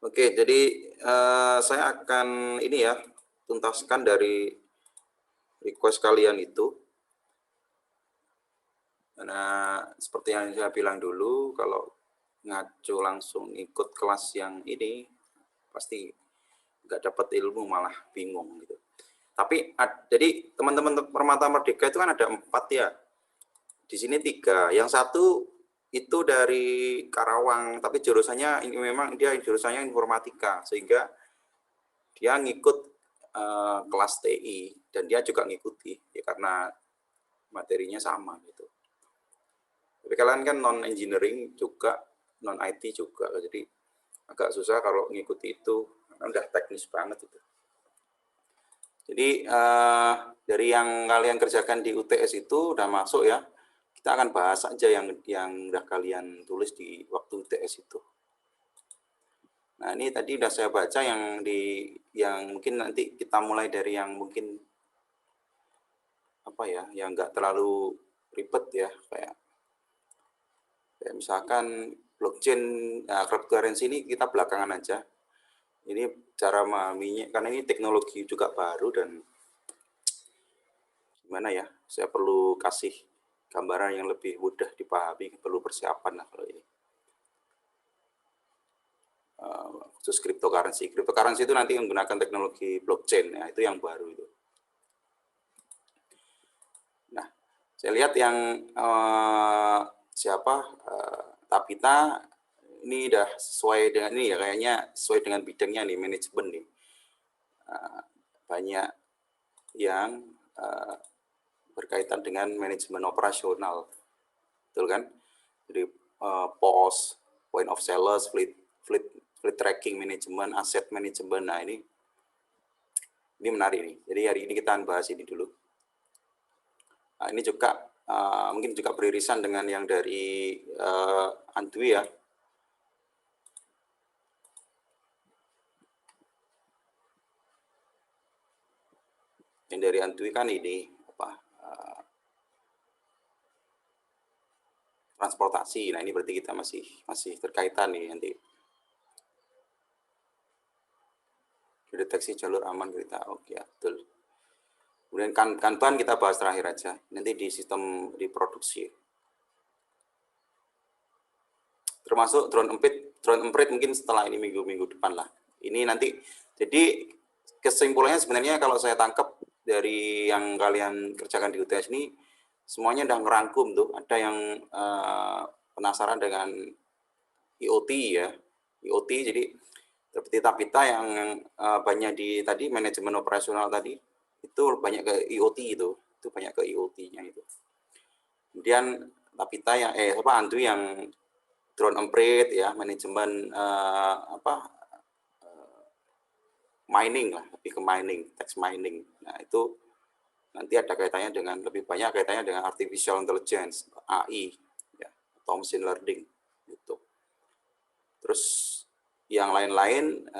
Oke, jadi saya akan ini ya, tuntaskan dari request kalian itu. Karena seperti yang saya bilang dulu, kalau ngaco langsung ikut kelas yang ini, pasti nggak dapat ilmu, malah bingung gitu. Tapi jadi teman-teman Permata Merdeka itu kan ada 4 ya. Di sini 3. Yang satu itu dari Karawang, tapi jurusannya ini memang dia jurusannya informatika, sehingga dia ngikut kelas TI dan dia juga ngikuti ya karena materinya sama gitu. Tapi kalian kan non engineering juga, non IT juga, jadi agak susah kalau ngikuti itu, udah teknis banget itu. Jadi dari yang kalian kerjakan di UTS itu udah masuk ya. Kita akan bahas aja yang udah kalian tulis di waktu UTS itu. Nah, ini tadi udah saya baca yang mungkin nanti kita mulai dari yang mungkin apa ya, yang enggak terlalu ribet ya, kayak misalkan blockchain, cryptocurrency ini kita belakangan aja. Ini cara memahaminya, karena ini teknologi juga baru dan gimana ya, saya perlu kasih gambaran yang lebih mudah dipahami, perlu persiapan lah kalau ini. Khusus cryptocurrency. Cryptocurrency itu nanti menggunakan teknologi blockchain, ya, itu yang baru itu. Nah, saya lihat yang Tapita ini udah sesuai dengan ini ya, kayaknya sesuai dengan bidangnya nih, manajemen nih. Banyak yang berkaitan dengan manajemen operasional, betul kan? Jadi POS, point of sales, fleet tracking management, asset management. Nah, ini menarik nih. Jadi hari ini kita akan bahas ini dulu. Nah, ini juga mungkin juga beririsan dengan yang dari Andwi ya. Yang dari Andwi kan ini transportasi. Nah, ini berarti kita masih terkaitan nih nanti. Deteksi jalur aman kereta. Oke, betul. Kemudian Kanban kita bahas terakhir aja. Nanti di sistem diproduksi. Termasuk drone emprit mungkin setelah ini minggu depan lah. Ini nanti, jadi kesimpulannya sebenarnya kalau saya tangkap dari yang kalian kerjakan di UTS ini, semuanya udah ngerangkum tuh. Ada yang penasaran dengan IoT ya, IoT. Jadi seperti Tapita yang banyak di tadi manajemen operasional tadi, itu banyak ke IoT itu banyak ke IoT-nya itu. Kemudian Tapita yang Andrew yang drone emprit ya, manajemen mining lah, lebih ke mining, text mining. Nah, itu nanti ada kaitannya dengan, lebih banyak kaitannya dengan artificial intelligence, AI ya, atau machine learning gitu. Terus yang lain-lain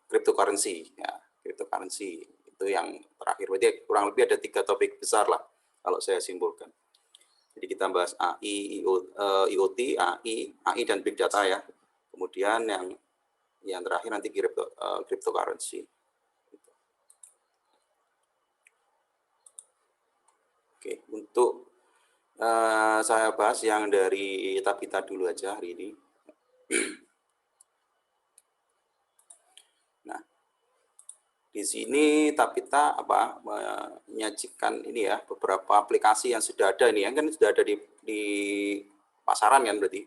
cryptocurrency ya, cryptocurrency itu yang terakhir. Berarti kurang lebih ada 3 topik besar lah kalau saya simpulkan. Jadi kita bahas AI, IoT, AI dan big data ya. Kemudian yang terakhir nanti cryptocurrency. Oke, untuk saya bahas yang dari Tapita dulu aja hari ini. Nah, di sini Tapita menyajikan ini ya, beberapa aplikasi yang sudah ada ini, kan sudah ada di pasaran kan berarti.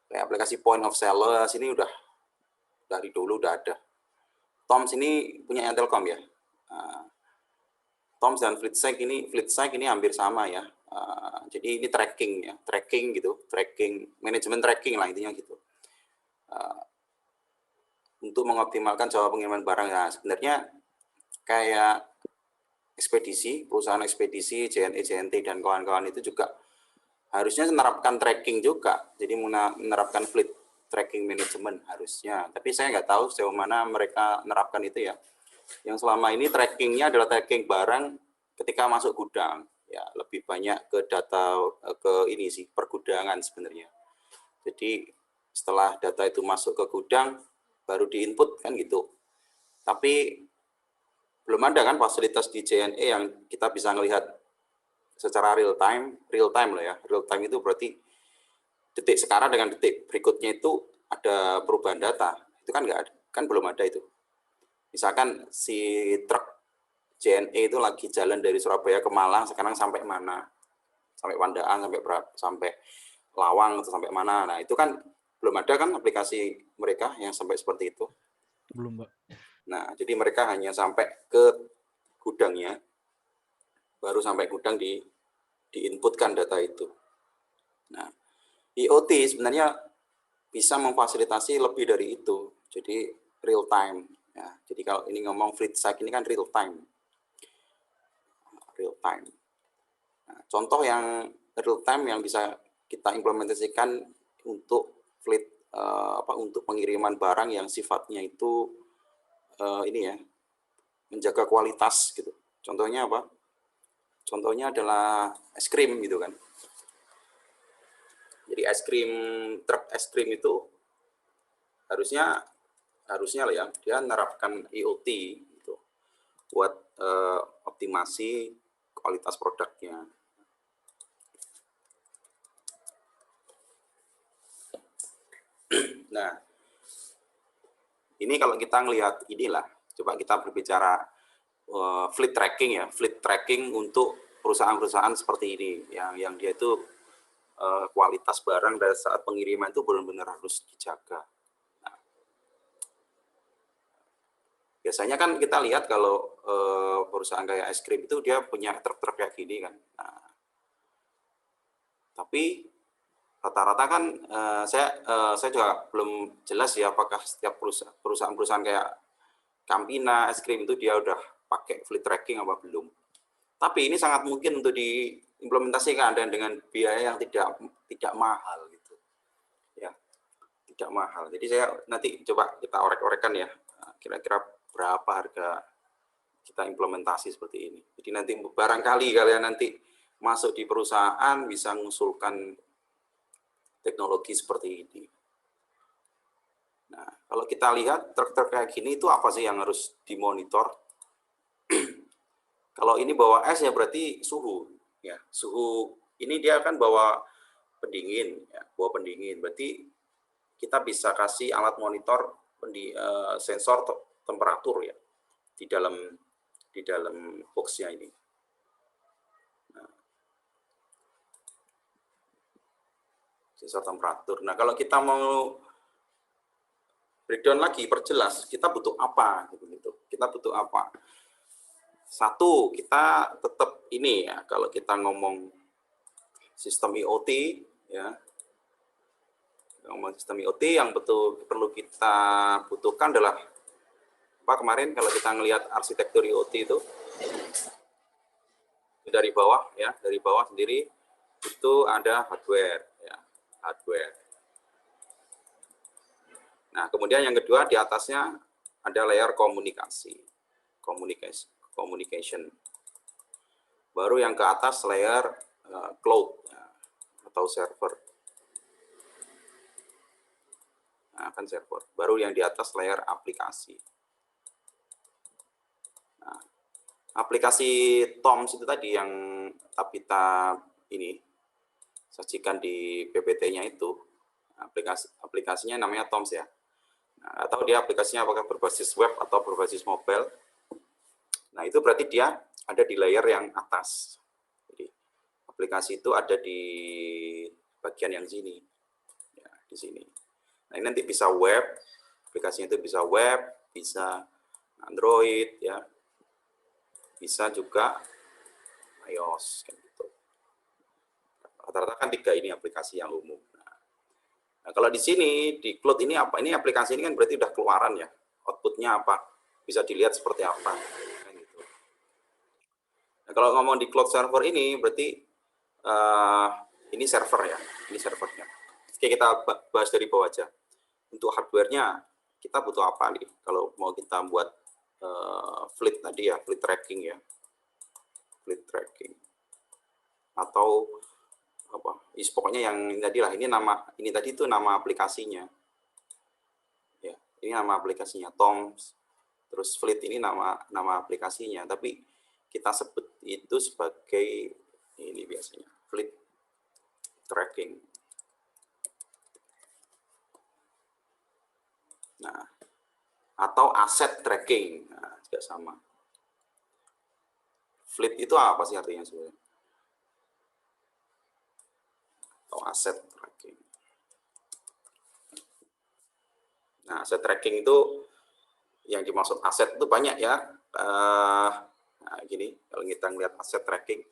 Kayak aplikasi point of sales ini udah dari dulu udah ada. Toms ini punya Telkom ya. Toms dan FleetSec ini hampir sama ya. Jadi ini tracking ya, tracking gitu, manajemen tracking lah intinya gitu. Untuk mengoptimalkan jasa pengiriman barang ya, sebenarnya kayak ekspedisi, perusahaan ekspedisi, JNE, JNT dan kawan-kawan itu juga harusnya menerapkan tracking juga. Jadi menerapkan fleet tracking management harusnya. Tapi saya nggak tahu sejauh mana mereka menerapkan itu ya. Yang selama ini trackingnya adalah tracking barang ketika masuk gudang. Ya, lebih banyak ke data ke ini sih, pergudangan sebenarnya. Jadi setelah data itu masuk ke gudang, baru di-input kan gitu. Tapi belum ada kan fasilitas di JNE yang kita bisa melihat secara real time loh ya. Real time itu berarti detik sekarang dengan detik berikutnya itu ada perubahan data. Itu kan nggak ada, kan belum ada itu. Misalkan si truk JNE itu lagi jalan dari Surabaya ke Malang, sekarang sampai mana? Sampai Pandaan, sampai Lawang, atau sampai mana? Nah, itu kan belum ada kan aplikasi mereka yang sampai seperti itu. Belum, Mbak. Nah, jadi mereka hanya sampai ke gudangnya, baru sampai gudang diinputkan data itu. Nah, IoT sebenarnya bisa memfasilitasi lebih dari itu. Jadi real time. Ya, jadi kalau ini ngomong FleetSight ini kan real time. Real time. Nah, contoh yang real time yang bisa kita implementasikan untuk untuk pengiriman barang yang sifatnya itu ini ya, menjaga kualitas gitu. Contohnya apa? Contohnya adalah es krim gitu kan. Jadi truk es krim itu harusnya lah ya, dia menerapkan IoT gitu buat optimasi kualitas produknya. Nah, ini kalau kita ngelihat inilah, coba kita berbicara fleet tracking ya, fleet tracking untuk perusahaan-perusahaan seperti ini, yang dia itu kualitas barang dari saat pengiriman itu benar-benar harus dijaga. Nah, biasanya kan kita lihat kalau perusahaan kayak es krim itu dia punya truk-truk kayak gini kan. Nah, tapi rata-rata kan saya juga belum jelas ya apakah setiap perusahaan-perusahaan kayak Campina es krim itu dia udah pakai fleet tracking apa belum. Tapi ini sangat mungkin untuk diimplementasikan dan dengan biaya yang tidak mahal gitu. Ya, tidak mahal. Jadi saya nanti coba kita orek-orekan ya, kira-kira berapa harga kita implementasi seperti ini. Jadi nanti barangkali kalian nanti masuk di perusahaan bisa mengusulkan teknologi seperti ini. Nah, kalau kita lihat truk-truk kayak gini itu apa sih yang harus dimonitor? Kalau ini bawa es ya berarti suhu, ya suhu ini dia akan bawa pendingin, ya, bawa pendingin. Berarti kita bisa kasih alat monitor sensor temperatur ya di dalam boxnya ini. Nah, sensor temperatur. Nah, kalau kita mau breakdown lagi, perjelas kita butuh apa gitu. Kita butuh apa? Satu, kita tetap ini ya, kalau kita ngomong sistem IoT ya. Ngomong sistem IoT yang perlu kita butuhkan adalah apa kemarin kalau kita ngelihat arsitektur IoT itu dari bawah ya, dari bawah sendiri itu ada hardware ya, hardware. Nah, kemudian yang kedua di atasnya ada layer communication. Baru yang ke atas layer cloud ya, atau server. Nah, kan server. Baru yang di atas layer aplikasi. Nah, aplikasi TOMS itu tadi yang kita ini sajikan di PPT-nya itu, aplikasinya namanya TOMS ya. Nah, atau dia aplikasinya apakah berbasis web atau berbasis mobile. Nah, itu berarti dia ada di layer yang atas. Jadi, aplikasi itu ada di bagian yang sini. Ya, di sini. Nah, ini nanti bisa web, aplikasinya itu bisa web, bisa Android, ya, bisa juga iOS, kan gitu. Rata-rata kan 3 ini aplikasi yang umum. Nah, kalau di sini, di cloud ini apa? Ini aplikasi ini kan berarti udah keluaran ya, outputnya apa, bisa dilihat seperti apa. Kan gitu. Nah, kalau ngomong di cloud server ini, berarti ini server ya, ini servernya. Oke, kita bahas dari bawah aja. Untuk hardware-nya, kita butuh apa nih? Kalau mau kita buat fleet tadi ya, fleet tracking ya. Fleet tracking. Atau apa? Pokoknya yang tadi lah, ini tadi itu nama aplikasinya. Ya, Ini nama aplikasinya Toms, terus Fleet ini nama aplikasinya, tapi kita sebut itu sebagai ini biasanya Fleet Tracking. Nah, atau Asset Tracking, nah, juga sama. Fleet itu apa sih artinya sebenarnya? Atau Asset Tracking. Nah, Asset Tracking itu yang dimaksud aset itu banyak ya. Nah, gini, kalau kita ngelihat aset tracking,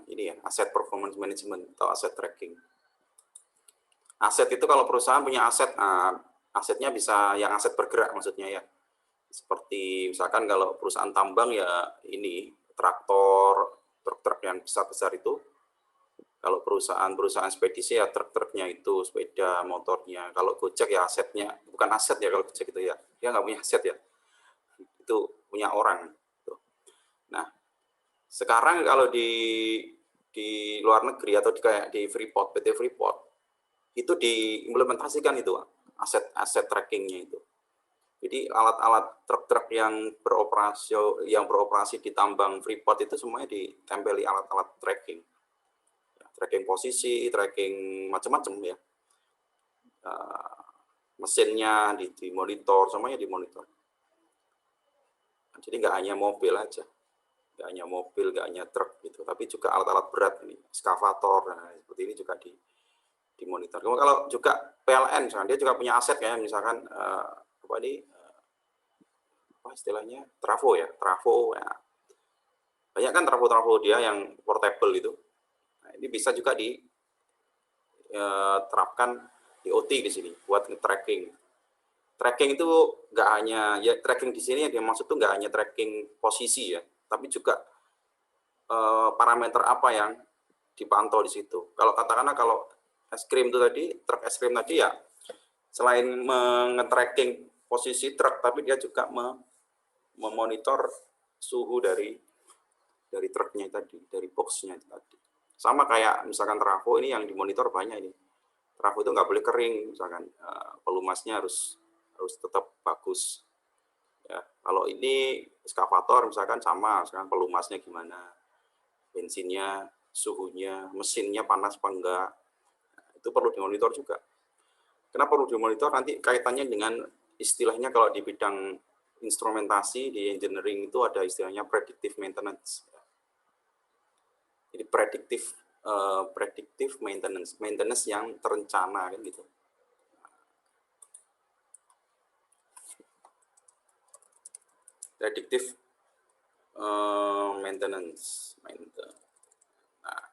ini ya, aset performance management atau aset tracking. Aset itu kalau perusahaan punya aset, asetnya bisa yang aset bergerak maksudnya ya. Seperti misalkan kalau perusahaan tambang ya ini, traktor, truk-truk yang besar-besar itu. Kalau perusahaan ekspedisi ya truk-truknya itu, sepeda motornya. Kalau Gojek ya asetnya, bukan aset ya kalau Gojek itu ya. Dia nggak punya aset ya. Itu punya orang. Nah, sekarang kalau di luar negeri atau kayak di Freeport, PT Freeport, itu diimplementasikan itu aset trackingnya itu. Jadi alat-alat truk-truk yang beroperasi di tambang Freeport itu semuanya ditempeli alat-alat tracking. Tracking posisi, tracking macam-macam ya. Mesinnya dimonitor, semuanya dimonitor. Jadi nggak hanya mobil aja, nggak hanya mobil, nggak hanya truk gitu, tapi juga alat-alat berat ini, ekskavator, nah, seperti ini juga dimonitor. Kalau juga PLN, misalkan dia juga punya aset kayak misalkan apa ini, apa istilahnya, trafo ya, banyak kan trafo dia yang portable itu. Nah, ini bisa juga diterapkan IoT di sini buat tracking. Tracking itu nggak hanya ya tracking di sini yang dimaksud tuh nggak hanya tracking posisi ya, tapi juga parameter apa yang dipantau di situ. Kalau katakanlah kalau es krim itu tadi, truk es krim tadi ya, selain nge-tracking posisi truk, tapi dia juga memonitor suhu dari truknya tadi, dari boxnya tadi. Sama kayak misalkan trafo ini yang dimonitor banyak ini. Trafo itu nggak boleh kering, misalkan pelumasnya harus tetap bagus. Ya, kalau ini ekskavator misalkan sama, misalkan pelumasnya gimana, bensinnya, suhunya, mesinnya panas apa enggak, itu perlu dimonitor juga. Kenapa perlu dimonitor? Nanti kaitannya dengan istilahnya kalau di bidang instrumentasi di engineering itu ada istilahnya predictive maintenance. Jadi predictive maintenance yang terencana kan gitu. Predictive maintenance. Nah,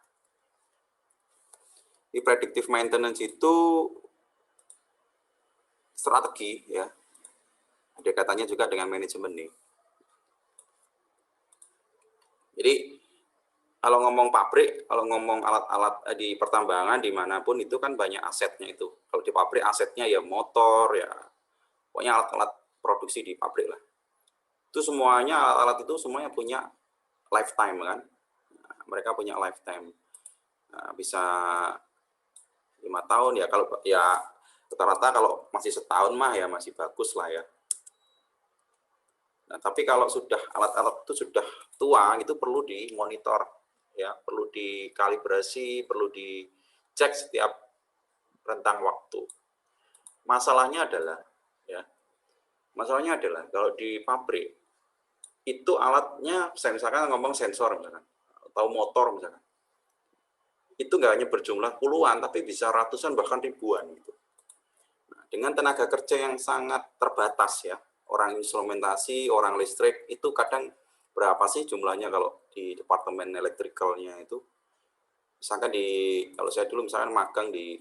di predictive maintenance itu strategi ya. Ada katanya juga dengan manajemen nih. Jadi kalau ngomong pabrik, kalau ngomong alat-alat di pertambangan dimanapun itu kan banyak asetnya itu. Kalau di pabrik asetnya ya motor ya, pokoknya alat-alat produksi di pabrik lah. Itu semuanya alat-alat itu semuanya punya lifetime kan. Nah, mereka punya lifetime. Nah, bisa 5 tahun ya, kalau ya rata-rata kalau masih setahun mah ya masih bagus lah ya. Nah, tapi kalau sudah alat-alat itu sudah tua, itu perlu dimonitor, ya, perlu dikalibrasi, perlu dicek setiap rentang waktu. Masalahnya adalah kalau di pabrik itu alatnya, saya misalkan ngomong sensor misalkan, atau motor misalkan, itu nggak hanya berjumlah puluhan, tapi bisa ratusan bahkan ribuan gitu. Nah, dengan tenaga kerja yang sangat terbatas ya, orang instrumentasi, orang listrik, itu kadang berapa sih jumlahnya kalau di departemen elektrikalnya itu? Misalkan kalau saya dulu misalkan magang di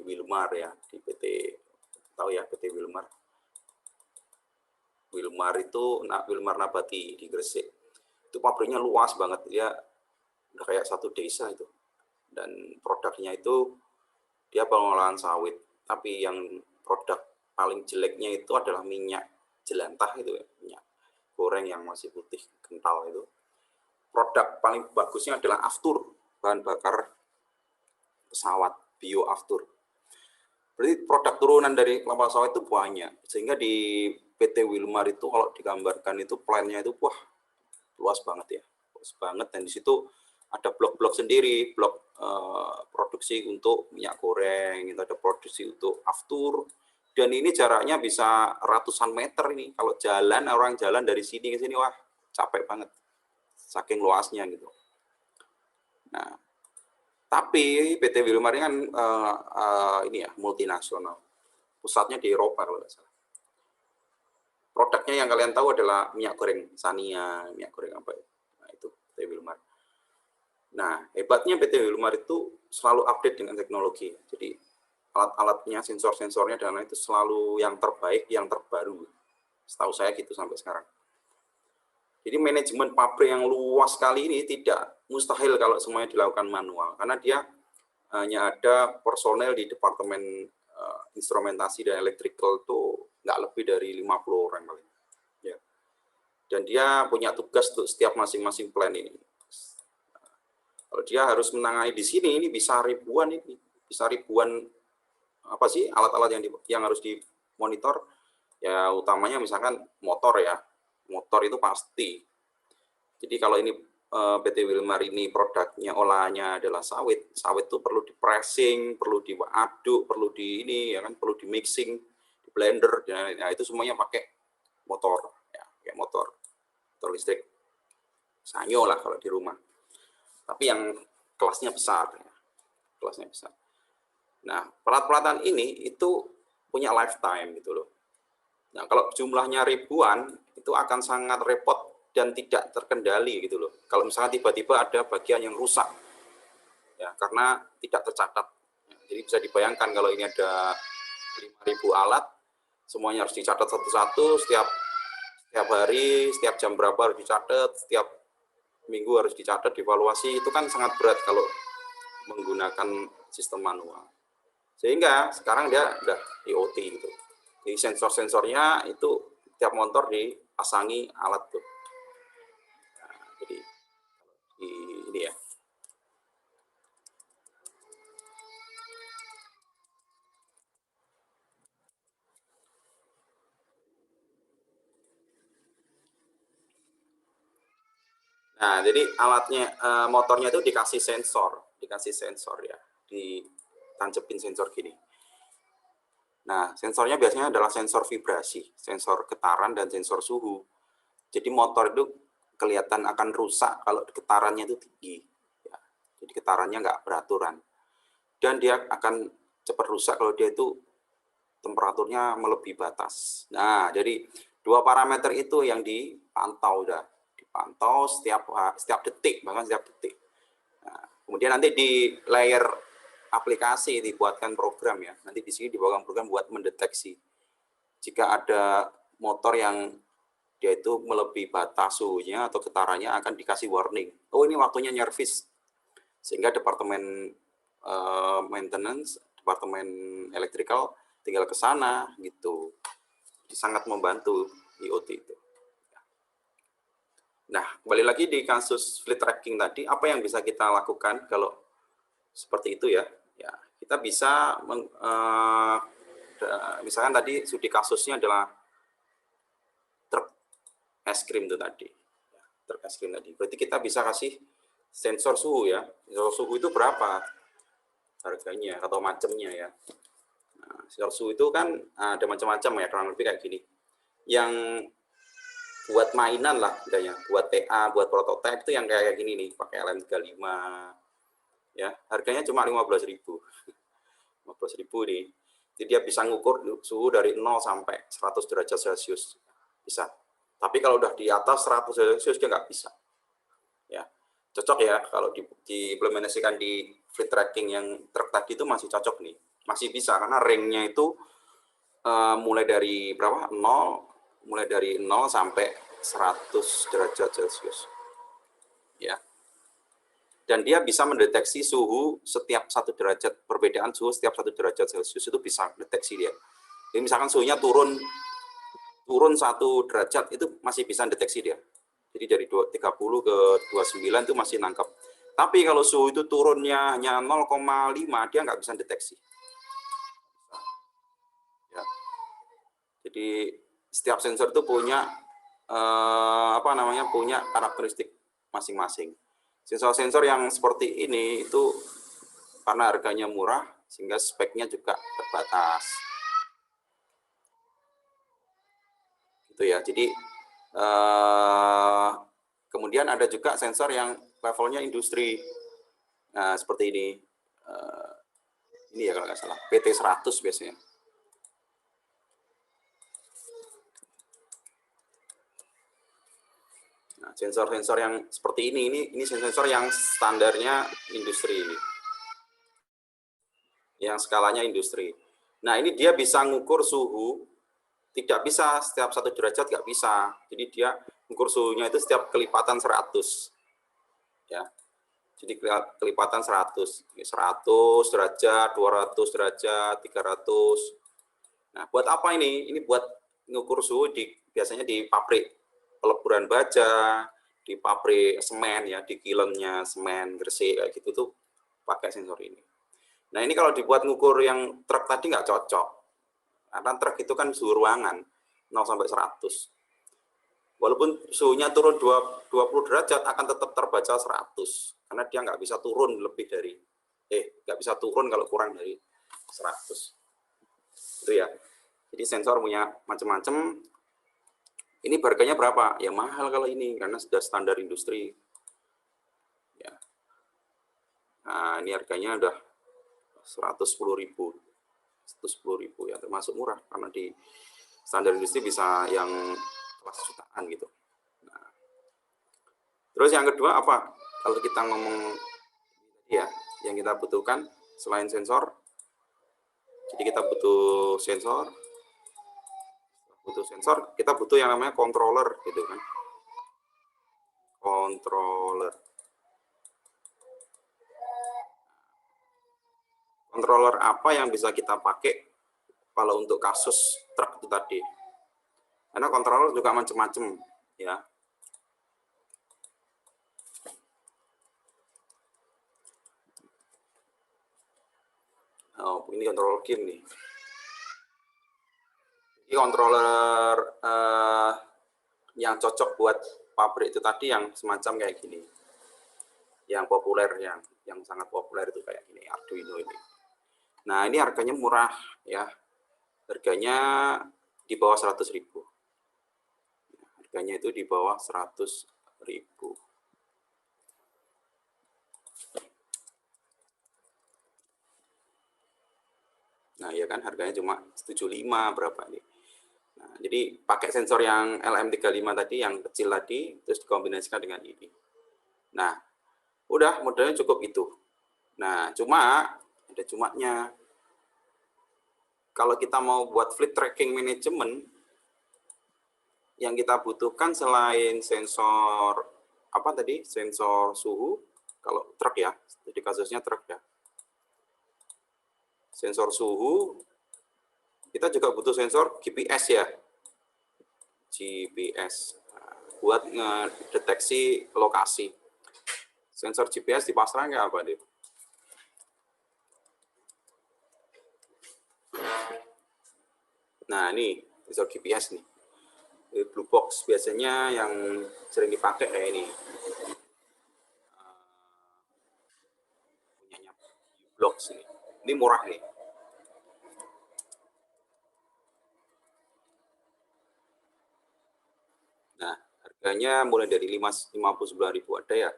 Wilmar ya, di PT, tahu ya PT Wilmar. Wilmar itu, Wilmar Nabati di Gresik. Itu pabriknya luas banget, ya udah kayak satu desa itu. Dan produknya itu dia pengolahan sawit, tapi yang produk paling jeleknya itu adalah minyak jelantah itu ya, minyak goreng yang masih putih kental itu. Produk paling bagusnya adalah aftur, bahan bakar pesawat, bio aftur. Berarti produk turunan dari kelapa sawit itu banyak. Sehingga di PT Wilmar itu kalau digambarkan itu plannya itu wah luas banget ya. Luas banget, dan di situ ada blok-blok sendiri, blok produksi untuk minyak goreng, itu ada produksi untuk aftur, dan ini jaraknya bisa ratusan meter ini. Kalau jalan, orang jalan dari sini ke sini, wah capek banget, saking luasnya gitu. Nah, tapi PT Wilmar ini kan ini ya multinasional, pusatnya di Eropa kalau nggak salah. Produknya yang kalian tahu adalah minyak goreng Sania, minyak goreng apa ya? Nah itu PT Wilmar. Nah, hebatnya PT Wilmar itu selalu update dengan teknologi. Jadi alat-alatnya, sensor-sensornya dan lain itu selalu yang terbaik, yang terbaru. Setahu saya gitu sampai sekarang. Jadi manajemen pabrik yang luas sekali ini tidak mustahil kalau semuanya dilakukan manual, karena dia hanya ada personel di departemen instrumentasi dan electrical itu nggak lebih dari 50 orang paling. Ya. Dan dia punya tugas untuk setiap masing-masing plan ini. Kalau dia harus menangani di sini, ini bisa ribuan apa sih alat-alat yang harus dimonitor. Ya utamanya misalkan motor ya, motor itu pasti. Jadi kalau ini PT Wilmar ini produknya olahannya adalah sawit, sawit itu perlu di pressing, perlu diaduk, perlu di ini ya kan, perlu di mixing, di blender, nah itu semuanya pakai motor, ya, pakai motor listrik, sanyo lah kalau di rumah. Tapi yang kelasnya besar, ya. Kelasnya besar. Nah, pelat-pelatan ini itu punya lifetime gitu loh. Nah, kalau jumlahnya ribuan, itu akan sangat repot dan tidak terkendali gitu loh. Kalau misalnya tiba-tiba ada bagian yang rusak, ya karena tidak tercatat. Jadi bisa dibayangkan kalau ini ada 5.000 alat, semuanya harus dicatat satu-satu, setiap hari, setiap jam berapa harus dicatat, setiap minggu harus dicatat, dievaluasi, itu kan sangat berat kalau menggunakan sistem manual. Sehingga sekarang dia udah IoT gitu. Jadi sensor-sensornya itu tiap motor dipasangi alat tuh. Nah, jadi ini ya. Nah, jadi alatnya motornya itu dikasih sensor ya, ditancepin sensor gini. Nah, sensornya biasanya adalah sensor vibrasi, sensor getaran dan sensor suhu. Jadi motor itu kelihatan akan rusak kalau getarannya itu tinggi. Ya, jadi getarannya nggak beraturan. Dan dia akan cepat rusak kalau dia itu temperaturnya melebihi batas. Nah, jadi dua parameter itu yang dipantau dah. Dipantau setiap detik, bahkan setiap detik. Nah, kemudian nanti di layer aplikasi dibuatkan program ya. Nanti di sini dibuatkan program buat mendeteksi jika ada motor yang dia itu melebihi batas suhunya atau getarannya, akan dikasih warning. Oh, ini waktunya nyervis. Sehingga departemen maintenance, departemen electrical tinggal ke sana gitu. Sangat membantu IoT itu. Nah, kembali lagi di kasus fleet tracking tadi, apa yang bisa kita lakukan kalau seperti itu ya? Ya, kita bisa misalkan tadi studi kasusnya adalah truk es krim itu tadi. Truk es krim tadi. Berarti kita bisa kasih sensor suhu ya. Sensor suhu itu berapa harganya atau macamnya ya. Nah, sensor suhu itu kan ada macam-macam ya, kurang lebih kayak gini. Yang buat mainan lah, misalnya buat TA, buat prototipe itu yang kayak gini nih, pakai LM35 ya, harganya cuma 15.000 nih. Jadi dia bisa ngukur suhu dari 0 sampai 100 derajat Celcius, bisa. Tapi kalau udah di atas 100 derajat Celcius dia nggak bisa. Ya, cocok ya kalau diimplementasikan di fleet tracking yang truk tadi itu masih cocok nih, masih bisa karena ringnya itu mulai dari berapa? 0 sampai 100 derajat Celcius. Ya. Dan dia bisa mendeteksi suhu setiap 1 derajat, perbedaan suhu setiap 1 derajat Celcius itu bisa deteksi dia. Jadi misalkan suhunya turun 1 derajat itu masih bisa deteksi dia. Jadi dari 30 ke 29 itu masih nangkep. Tapi kalau suhu itu turunnya hanya 0,5, dia nggak bisa deteksi. Ya. Jadi setiap sensor itu punya punya karakteristik masing-masing. Sensor-sensor yang seperti ini itu karena harganya murah sehingga speknya juga terbatas. Gitu ya. Jadi kemudian ada juga sensor yang levelnya industri. Nah, seperti ini. Ini ya kalau nggak salah, PT100 biasanya. Nah, sensor-sensor yang seperti ini sensor yang standarnya industri, yang skalanya industri. Nah, ini dia bisa ngukur suhu, tidak bisa setiap 1 derajat, nggak bisa. Jadi dia ngukur suhunya itu setiap kelipatan 100. Ya. Jadi kelipatan 100 derajat, 200 derajat, 300. Nah, buat apa ini? Ini buat ngukur suhu biasanya di pabrik peleburan baja, di pabrik semen ya, di kilemnya semen, gresik kayak gitu tuh pakai sensor ini. Nah, ini kalau dibuat ngukur yang truk tadi nggak cocok. Karena truk itu kan suhu ruangan 0 sampai 100. Walaupun suhunya turun 20 derajat akan tetap terbaca 100 karena dia nggak bisa turun lebih dari nggak bisa turun kalau kurang dari 100. Itu ya. Jadi sensor punya macam-macam. Ini harganya berapa? Ya mahal kalau ini karena sudah standar industri. Ya. Nah, ini harganya udah 110.000. 110.000 ya, termasuk murah karena di standar industri bisa yang kelas jutaan gitu. Nah, terus yang kedua apa? Kalau kita ngomong ya, yang kita butuhkan selain sensor, jadi kita butuh sensor, kita butuh yang namanya controller gitu kan. Controller apa yang bisa kita pakai kalau untuk kasus truk itu tadi? Karena controller juga macam-macam ya. Oh, ini controller game nih. Ini controller yang cocok buat pabrik itu tadi yang semacam kayak gini. Yang populer, yang sangat populer itu kayak gini, Arduino ini. Nah, ini harganya murah ya. Harganya di bawah 100.000. Harganya itu di bawah 100.000. Nah, ya kan harganya cuma 75 berapa ini. Nah, jadi pakai sensor yang LM35 tadi, yang kecil tadi, terus dikombinasikan dengan ini. Nah, udah modelnya cukup itu. Nah, cuma ada cumanya. Kalau kita mau buat fleet tracking management, yang kita butuhkan selain sensor apa tadi, sensor suhu, kalau truk ya, jadi kasusnya truk ya. Sensor suhu, kita juga butuh sensor GPS ya. GPS buat ngedeteksi lokasi. Sensor GPS di pasaran kayak apa deh? Nah, ini sensor GPS nih. Blue box biasanya yang sering dipakai kayak ini. Punyanya U-Blox ini. Ini murah nih. Nah, harganya mulai dari 59.000 ada ya.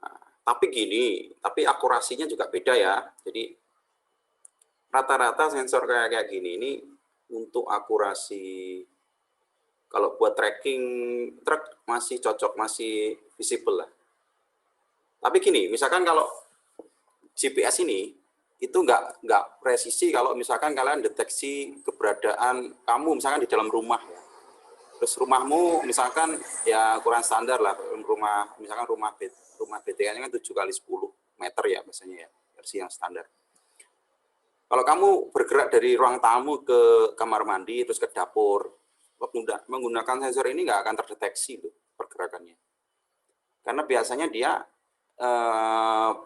Nah, tapi gini, tapi akurasinya juga beda ya. Jadi rata-rata sensor kayak gini ini untuk akurasi, kalau buat tracking truk masih cocok, masih visible lah. Tapi gini, misalkan kalau GPS ini itu nggak presisi kalau misalkan kalian deteksi keberadaan kamu misalkan di dalam rumah ya. Terus rumahmu misalkan ya kurang standar lah, misalkan rumah BTK-nya kan 7 kali 10 meter ya biasanya ya, versi yang standar. Kalau kamu bergerak dari ruang tamu ke kamar mandi terus ke dapur, menggunakan sensor ini nggak akan terdeteksi tuh pergerakannya. Karena biasanya dia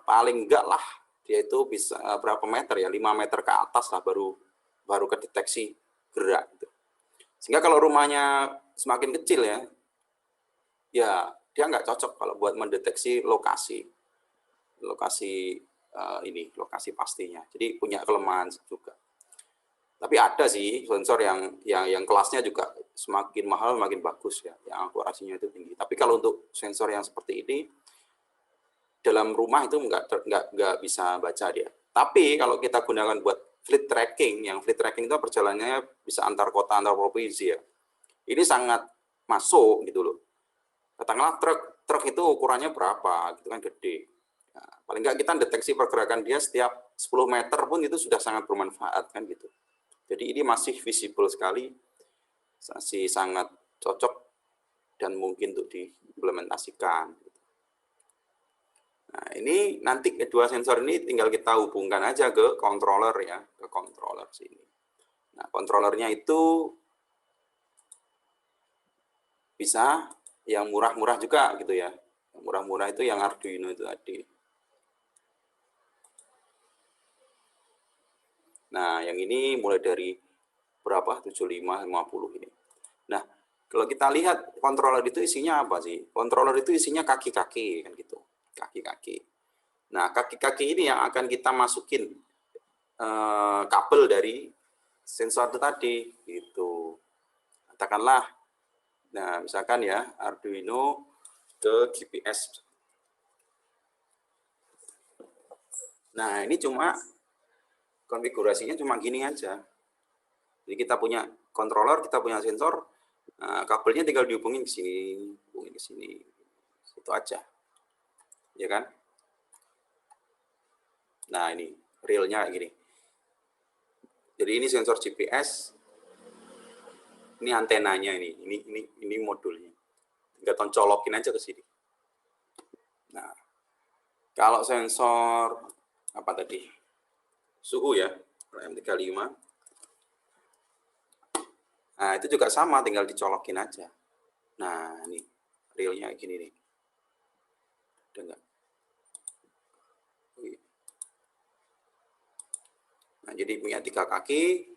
paling enggak lah dia itu bisa berapa meter ya, 5 meter ke atas lah baru baru kedeteksi gerak. Gitu. Sehingga kalau rumahnya semakin kecil ya dia nggak cocok kalau buat mendeteksi lokasi lokasi pastinya. Jadi punya kelemahan juga. Tapi ada sih sensor yang kelasnya juga semakin mahal makin bagus ya, yang akurasinya itu tinggi. Tapi kalau untuk sensor yang seperti ini dalam rumah itu nggak bisa baca dia. Tapi kalau kita gunakan buat fleet tracking, yang fleet tracking itu perjalanannya bisa antar kota, antar provinsi ya. Ini sangat masuk gitu loh. Katakanlah truk itu ukurannya berapa, gitu kan gede. Nah, paling nggak kita deteksi pergerakan dia setiap 10 meter pun itu sudah sangat bermanfaat kan gitu. Jadi ini masih visible sekali, masih sangat cocok dan mungkin untuk diimplementasikan. Nah ini nanti kedua sensor ini tinggal kita hubungkan aja ke controller ya, ke controller sini. Nah controllernya itu bisa yang murah-murah juga gitu ya. Yang murah-murah itu yang Arduino itu tadi. Nah, yang ini mulai dari berapa? 75, 50 ini. Nah, kalau kita lihat controller itu isinya apa sih? Controller itu isinya kaki-kaki kan gitu. Kaki-kaki. Nah, kaki-kaki ini yang akan kita masukin kabel dari sensor itu tadi gitu. Katakanlah nah, misalkan ya Arduino ke GPS. Nah, ini cuma konfigurasinya cuma gini aja. Jadi kita punya controller, kita punya sensor, nah, kabelnya tinggal dihubungin ke sini, hubungin ke sini. Itu aja. Ya kan? Nah, ini realnya kayak gini. Jadi ini sensor GPS. Ini antenanya ini modulnya. Tinggal colokin aja ke sini. Nah, kalau sensor apa tadi? Suhu ya, M35. Nah, itu juga sama, tinggal dicolokin aja. Nah, ini realnya gini nih. Ada nggak? Nah, jadi punya 3 kaki,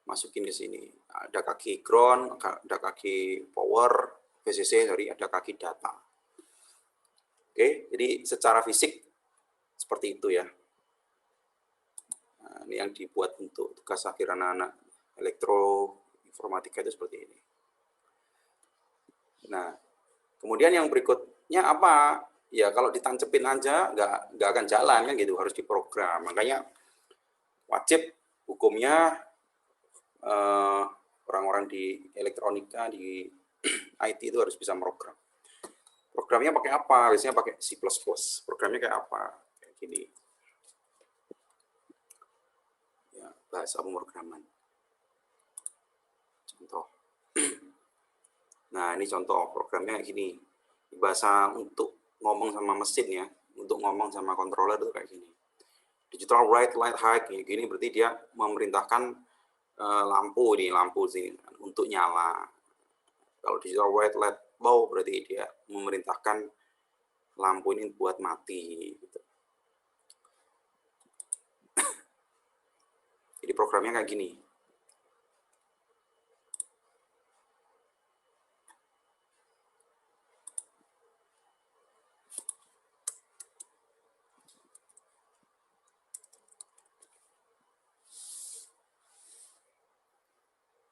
masukin ke sini. Ada kaki ground, ada kaki power, VCC, ada kaki data. Oke, jadi secara fisik seperti itu ya. Nah, ini yang dibuat untuk tugas akhir anak-anak elektroinformatika itu seperti ini. Nah, kemudian yang berikutnya apa? Ya kalau ditancepin aja nggak akan jalan kan gitu, harus diprogram. Makanya wajib hukumnya orang-orang di elektronika, di IT itu harus bisa program. Programnya pakai apa? Biasanya pakai C++. Programnya kayak apa? Kayak gini. Ya, bahasa pemrograman. Contoh. Nah, ini contoh programnya kayak gini. Bahasa untuk ngomong sama mesin ya, untuk ngomong sama controller itu kayak gini. Digital write, light, high, gini berarti dia memerintahkan lampu sini untuk nyala. Kalau digital white, light, low berarti dia memerintahkan lampu ini buat mati. Gitu. Jadi programnya kayak gini.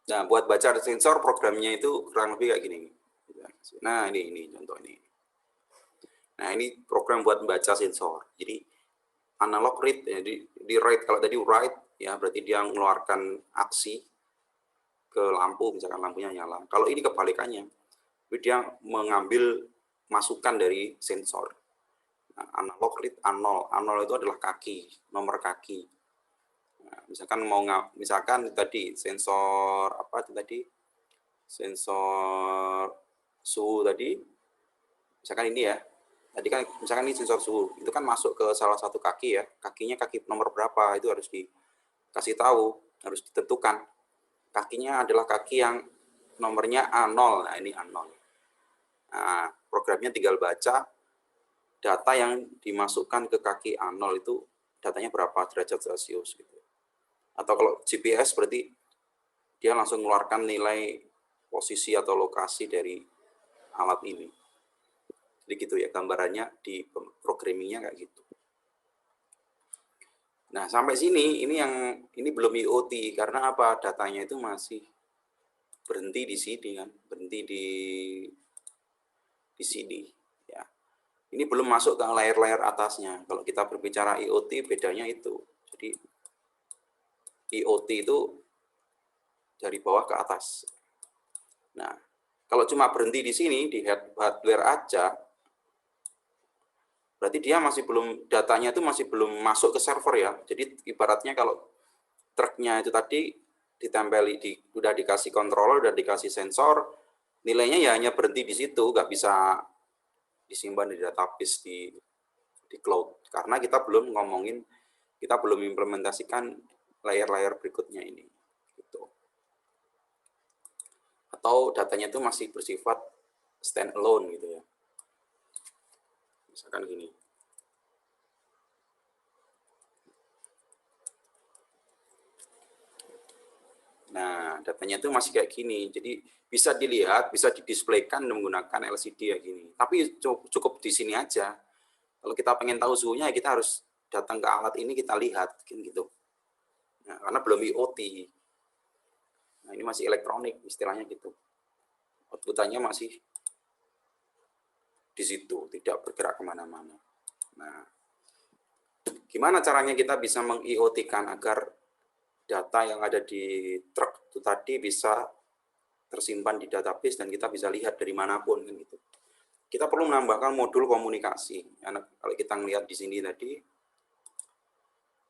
Nah, buat baca sensor programnya itu kurang lebih kayak gini. Nah, ini contoh ini. Nah, ini program buat membaca sensor. Jadi analog read, jadi di write, kalau tadi write ya berarti dia mengeluarkan aksi ke lampu, misalkan lampunya nyala. Kalau ini kebalikannya, dia mengambil masukan dari sensor. Nah, analog read anol itu adalah kaki, nomor kaki. Nah, misalkan tadi sensor apa itu tadi? Sensor suhu tadi. Misalkan ini ya. Tadi kan misalkan ini sensor suhu, itu kan masuk ke salah satu kaki ya. Kakinya kaki nomor berapa itu harus dikasih tahu, harus ditentukan. Kakinya adalah kaki yang nomornya A0. Nah, ini A0. Nah, programnya tinggal baca data yang dimasukkan ke kaki A0 itu datanya berapa derajat Celcius gitu. Atau kalau GPS berarti dia langsung mengeluarkan nilai posisi atau lokasi dari alat ini. Jadi gitu ya gambarannya di programmingnya kayak gitu. Nah sampai sini ini belum IoT karena apa, datanya itu masih berhenti di sini kan, berhenti di sini ya. Ini belum masuk ke layer-layer atasnya. Kalau kita berbicara IoT bedanya itu. Jadi IoT itu dari bawah ke atas. Nah, kalau cuma berhenti di sini di hardware aja, berarti dia masih belum, datanya itu masih belum masuk ke server ya. Jadi ibaratnya kalau truknya itu tadi ditempeli udah dikasih controller, udah dikasih sensor, nilainya ya hanya berhenti di situ, nggak bisa disimpan di database di cloud. Karena kita belum ngomongin, kita belum implementasikan layer-layer berikutnya ini. Gitu. Atau datanya itu masih bersifat stand alone gitu ya. Misalkan gini. Nah, datanya itu masih kayak gini. Jadi bisa dilihat, bisa didisplaykan menggunakan LCD ya gini. Tapi cukup di sini aja. Kalau kita pengen tahu suhunya, kita harus datang ke alat ini, kita lihat gitu. Nah, karena belum IoT. Nah, ini masih elektronik istilahnya gitu. Outputannya masih di situ, tidak bergerak kemana-mana. Nah, gimana caranya kita bisa meng-IoT-kan agar data yang ada di truk itu tadi bisa tersimpan di database dan kita bisa lihat dari manapun kan gitu. Kita perlu menambahkan modul komunikasi. Karena kalau kita melihat di sini tadi,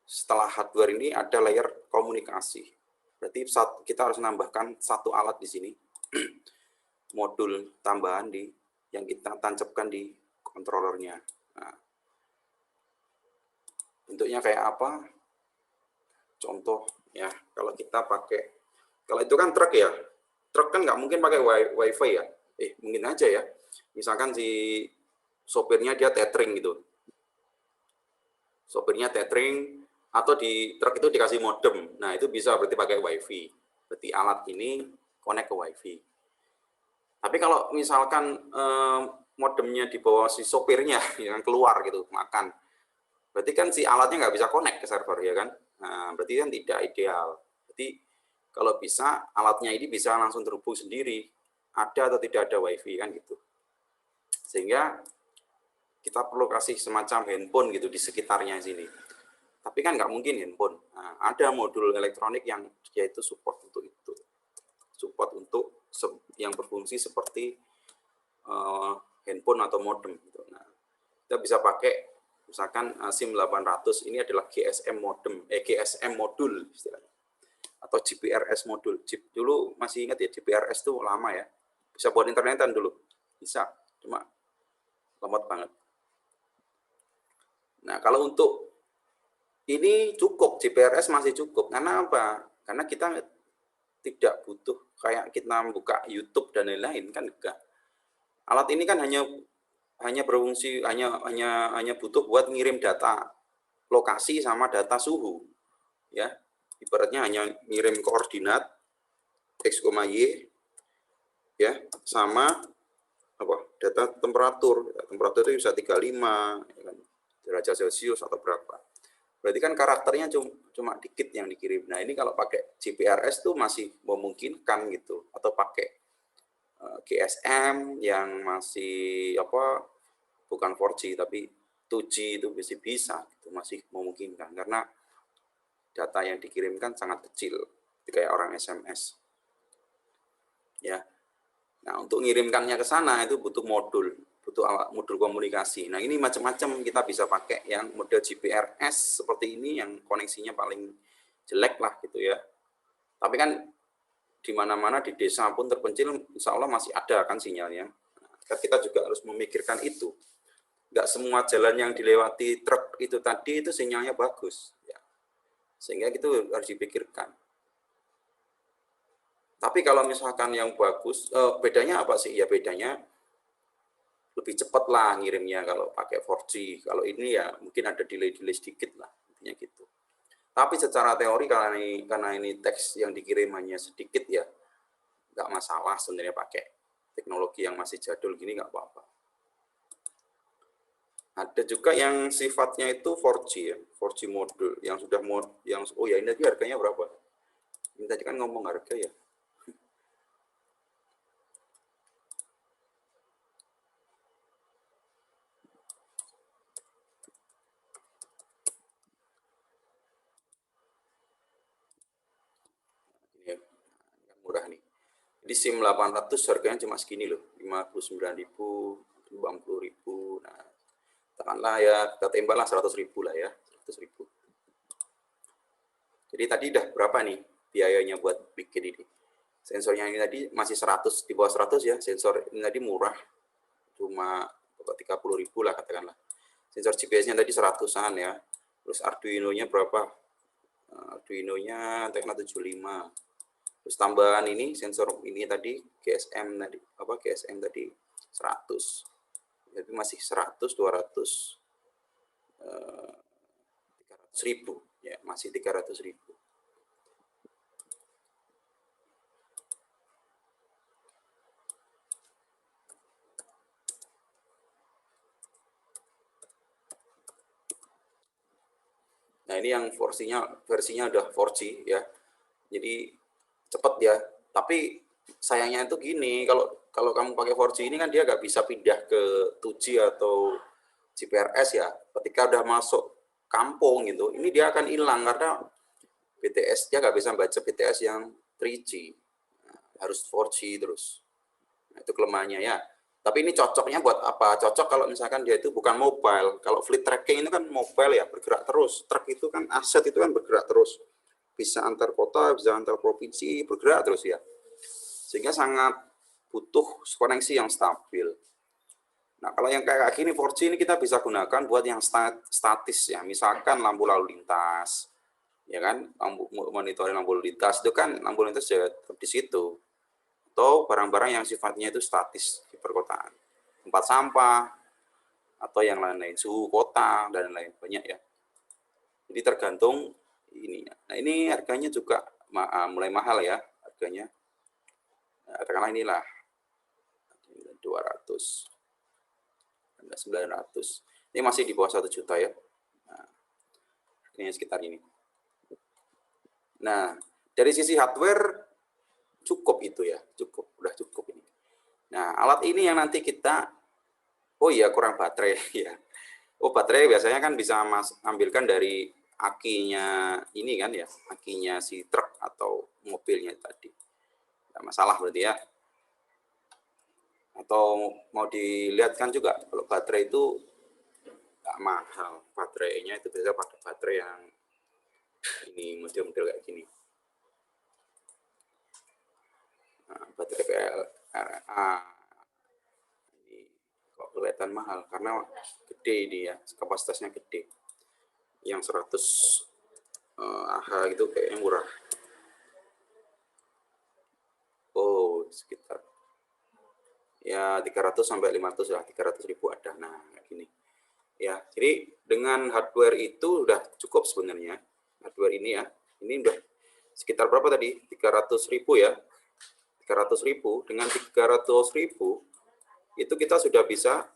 setelah hardware ini ada layer komunikasi. Berarti kita harus menambahkan satu alat di sini, modul tambahan yang kita tancapkan di controllernya. Nah, bentuknya kayak apa? Contoh ya, kalau kita pakai, kalau itu kan truk ya, truk kan nggak mungkin pakai wifi ya, mungkin aja ya. Misalkan si sopirnya dia tethering gitu, sopirnya tethering, atau di truk itu dikasih modem, nah itu bisa berarti pakai wifi, berarti alat ini connect ke wifi. Tapi kalau misalkan modemnya di bawah si sopirnya yang keluar gitu makan, berarti kan si alatnya nggak bisa connect ke server ya kan. Nah, berarti kan tidak ideal. Berarti kalau bisa alatnya ini bisa langsung terhubung sendiri, ada atau tidak ada wifi kan gitu. Sehingga kita perlu kasih semacam handphone gitu di sekitarnya sini. Tapi kan nggak mungkin handphone. Nah, ada modul elektronik yang yaitu support untuk itu, support untuk yang berfungsi seperti handphone atau modem. Gitu. Nah, kita bisa pakai misalkan SIM 800 ini adalah GSM modem, GSM modul istilahnya, atau GPRS modul. Dulu masih ingat ya, GPRS itu lama ya, bisa buat internetan dulu, bisa, cuma lambat banget. Nah kalau untuk ini cukup, GPRS masih cukup, karena apa? Karena kita tidak butuh kayak kita buka YouTube dan lain-lain kan enggak. Alat ini kan hanya berfungsi, hanya butuh buat ngirim data lokasi sama data suhu ya, ibaratnya hanya ngirim koordinat x, y ya, sama apa data temperatur itu bisa 35 ya kan, derajat Celcius atau berapa, berarti kan karakternya cuma dikit yang dikirim. Nah ini kalau pakai GPRS tuh masih memungkinkan gitu, atau pakai GSM yang masih apa, bukan 4G tapi 2G itu masih bisa, itu masih memungkinkan karena data yang dikirimkan sangat kecil, kayak orang SMS. Ya. Nah, untuk ngirimkannya ke sana itu butuh modul komunikasi. Nah, ini macam-macam kita bisa pakai yang model GPRS seperti ini yang koneksinya paling jelek lah gitu ya. Tapi kan di mana-mana di desa pun terpencil, insya Allah masih ada kan sinyalnya. Nah, kita juga harus memikirkan itu. Nggak semua jalan yang dilewati truk itu tadi itu sinyalnya bagus. Ya. Sehingga itu harus dipikirkan. Tapi kalau misalkan yang bagus, bedanya apa sih? Ya bedanya lebih cepat lah ngirimnya kalau pakai 4G. Kalau ini ya mungkin ada delay sedikit lah, intinya gitu. Tapi secara teori karena ini teks yang dikirim hanya sedikit ya, nggak masalah sebenarnya pakai teknologi yang masih jadul gini nggak apa-apa. Ada juga yang sifatnya itu 4G ya, 4G modul yang sudah oh ya ini tadi harganya berapa? Ini tadi kan ngomong harga ya. Ini ya, murah nih. Jadi SIM 800 harganya cuma segini loh, 59.000, 80.000. Nah, katakanlah ya, kita tembaklah 100.000 lah ya, 100.000. Jadi tadi udah berapa nih biayanya buat bikin ini? Sensornya ini tadi masih 100, di bawah 100 ya, sensor ini tadi murah, cuma 30.000 lah katakanlah. Sensor GPS-nya tadi 100-an ya, terus Arduino-nya berapa? Arduino-nya Tecna 75. Terus tambahan ini sensor ini tadi GSM tadi GSM tadi 100. Jadi masih 100, 200, 300.000 ya, masih 300.000. Nah, ini yang versinya udah 4G ya. Jadi cepet ya. Tapi sayangnya itu gini, kalau kamu pakai 4G ini kan dia nggak bisa pindah ke 2G atau GPRS ya. Ketika udah masuk kampung gitu, ini dia akan hilang karena BTS dia nggak bisa baca BTS yang 3G. Nah, harus 4G terus. Nah, itu kelemahannya ya. Tapi ini cocoknya buat apa? Cocok kalau misalkan dia itu bukan mobile. Kalau fleet tracking itu kan mobile ya, bergerak terus. Truk itu kan aset itu kan bergerak terus. Bisa antar kota, bisa antar provinsi, bergerak terus ya. Sehingga sangat butuh koneksi yang stabil. Nah, kalau yang kayak gini 4G ini kita bisa gunakan buat yang statis ya. Misalkan lampu lalu lintas. Ya kan, monitoring lampu lalu lintas itu kan lampu lintas ya di situ. Atau barang-barang yang sifatnya itu statis di perkotaan, tempat sampah atau yang lain-lain, suhu kota dan lain banyak ya. Jadi tergantung ini. Nah, ini harganya juga mulai mahal ya harganya. Nah, katakanlah inilah 200, 900. Ini masih di bawah 1 juta ya. Nah, ini sekitar ini. Nah, dari sisi hardware cukup itu ya, udah cukup ini. Nah, alat ini yang nanti kita, oh iya kurang baterai ya. Oh, baterai biasanya kan bisa ambilkan dari akinya ini kan ya, akinya si truk atau mobilnya tadi. Nggak masalah berarti ya. Atau mau dilihatkan juga kalau baterai itu nggak mahal, baterainya itu bisa pakai baterai yang ini model-model kayak gini. Nah, baterai PLA ini kok kelihatan mahal karena gede dia, kapasitasnya gede. Yang 100 AH gitu kayaknya murah. Oh, sekitar ya 300 sampai 500 lah, 300.000 ada. Nah, kayak gini. Ya, jadi dengan hardware itu udah cukup sebenarnya. Hardware ini ya. Ini udah sekitar berapa tadi? 300.000 ya. 300.000, dengan 300.000 itu kita sudah bisa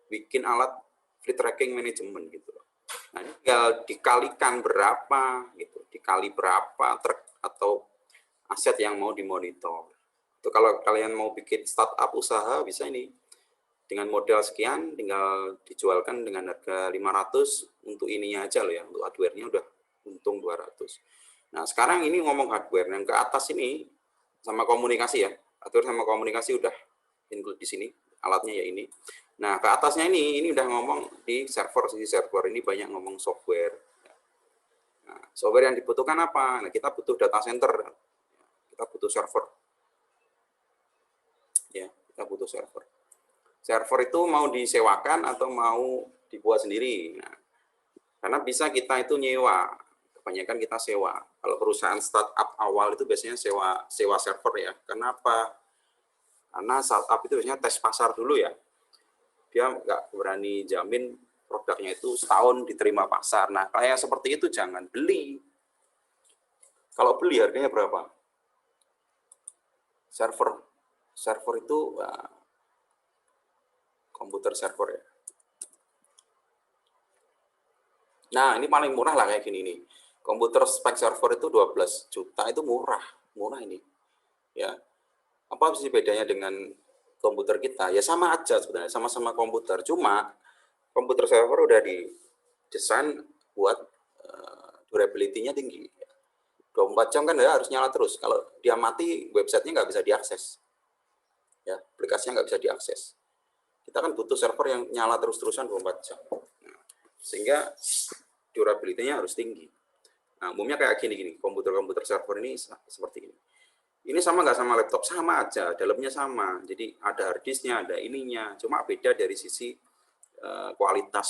bikin alat fleet tracking management gitu loh. Nah, ini tinggal dikalikan berapa gitu, dikali berapa truk atau aset yang mau dimonitor. Itu kalau kalian mau bikin startup usaha bisa ini dengan modal sekian tinggal dijualkan dengan harga 500 untuk ininya aja loh ya, untuk hardware-nya udah untung 200. Nah, sekarang ini ngomong hardware yang ke atas ini sama komunikasi ya. Hardware sama komunikasi udah include di sini, alatnya ya ini. Nah, ke atasnya ini udah ngomong di server, sisi server ini banyak ngomong software. Nah, software yang dibutuhkan apa? Nah, kita butuh data center, kita butuh server. Ya, kita butuh server. Server itu mau disewakan atau mau dibuat sendiri. Nah, karena bisa kita itu nyewa, kebanyakan kita sewa. Kalau perusahaan startup awal itu biasanya sewa server ya. Kenapa? Karena startup itu biasanya tes pasar dulu ya. Dia nggak berani jamin produknya itu setahun diterima pasar. Nah, kayak seperti itu jangan beli. Kalau beli harganya berapa? Server itu komputer server ya. Nah, ini paling murah lah kayak gini nih. Komputer spek server itu 12 juta, itu murah ini. Ya. Apa sih bedanya dengan komputer kita? Ya sama aja sebenarnya, sama-sama komputer. Cuma komputer server udah didesain buat durability-nya tinggi. 24 jam kan ya harus nyala terus. Kalau dia mati, websitenya nggak bisa diakses. Ya, aplikasinya nggak bisa diakses. Kita kan butuh server yang nyala terus-terusan 24 jam. Nah, sehingga durability-nya harus tinggi. Nah, umumnya kayak gini, komputer-komputer server ini seperti ini. Ini sama nggak sama laptop? Sama aja, dalamnya sama. Jadi ada hard disk-nya, ada ininya. Cuma beda dari sisi kualitas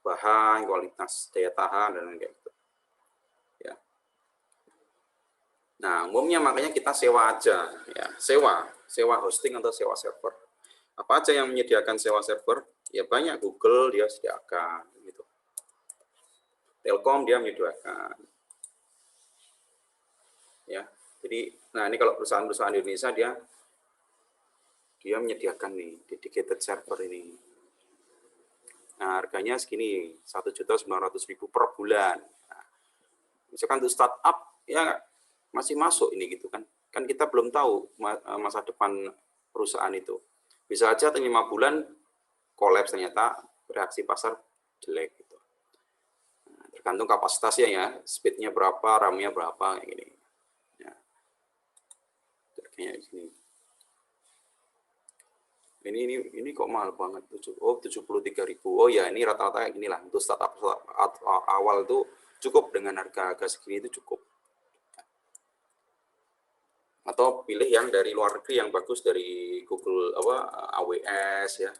bahan, kualitas daya tahan, dan kayak gitu. Ya. Nah, umumnya makanya kita sewa aja. Ya, sewa hosting atau sewa server. Apa aja yang menyediakan sewa server? Ya banyak, Google dia sediakan. Gitu. Telkom dia menyediakan. Ya, jadi, nah ini kalau perusahaan-perusahaan Indonesia dia menyediakan nih dedicated server ini. Nah, harganya segini, 1.900.000 per bulan. Nah, misalkan untuk startup ya masih masuk ini gitu kan. Kan kita belum tahu masa depan perusahaan itu. Bisa aja 5 bulan kolaps ternyata, reaksi pasar jelek gitu. Nah, tergantung kapasitasnya ya, speednya berapa, RAM-nya berapa kayak gini. Ya. Kayak gini. Ini kok mahal banget. 73.000. Oh ya, ini rata-rata kayak gini lah. Untuk startup awal itu cukup, dengan harga segini itu cukup. Atau pilih yang dari luar negeri yang bagus, dari Google AWS ya.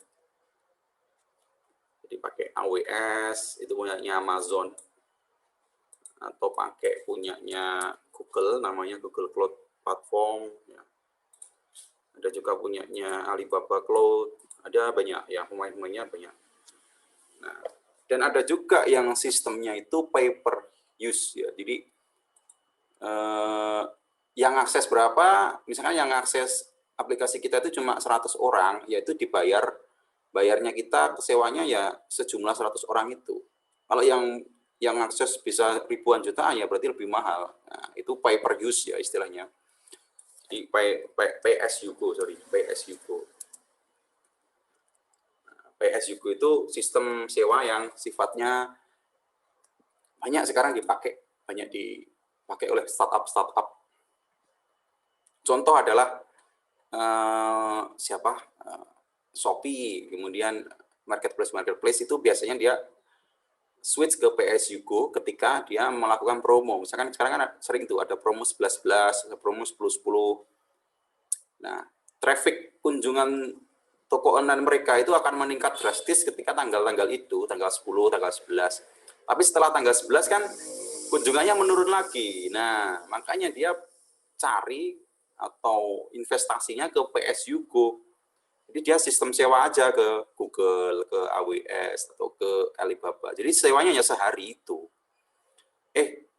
Jadi pakai AWS, itu punyanya Amazon. Atau pakai punyanya Google, namanya Google Cloud Platform ya. Ada juga punyanya Alibaba Cloud, ada banyak ya, pemain-pemainnya banyak. Nah, dan ada juga yang sistemnya itu pay per use ya. Jadi yang akses berapa, misalkan yang akses aplikasi kita itu cuma 100 orang, yaitu bayarnya kita, sewanya ya sejumlah 100 orang itu. Kalau yang akses bisa ribuan jutaan ya berarti lebih mahal. Nah, itu pay per use ya istilahnya. Di pay as you go. Pay as you go itu sistem sewa yang sifatnya banyak sekarang banyak dipakai oleh startup. Contoh adalah Shopee, kemudian marketplace itu biasanya dia switch ke PSUGO ketika dia melakukan promo. Misalkan sekarang kan sering tuh ada promo 11-11, promo 10-10. Nah, traffic kunjungan toko online mereka itu akan meningkat drastis ketika tanggal-tanggal itu, tanggal 10, tanggal 11. Tapi setelah tanggal 11 kan kunjungannya menurun lagi. Nah, makanya dia cari atau investasinya ke PSUGO. Jadi dia sistem sewa aja ke Google, ke AWS, atau ke Alibaba. Jadi sewanya hanya sehari itu.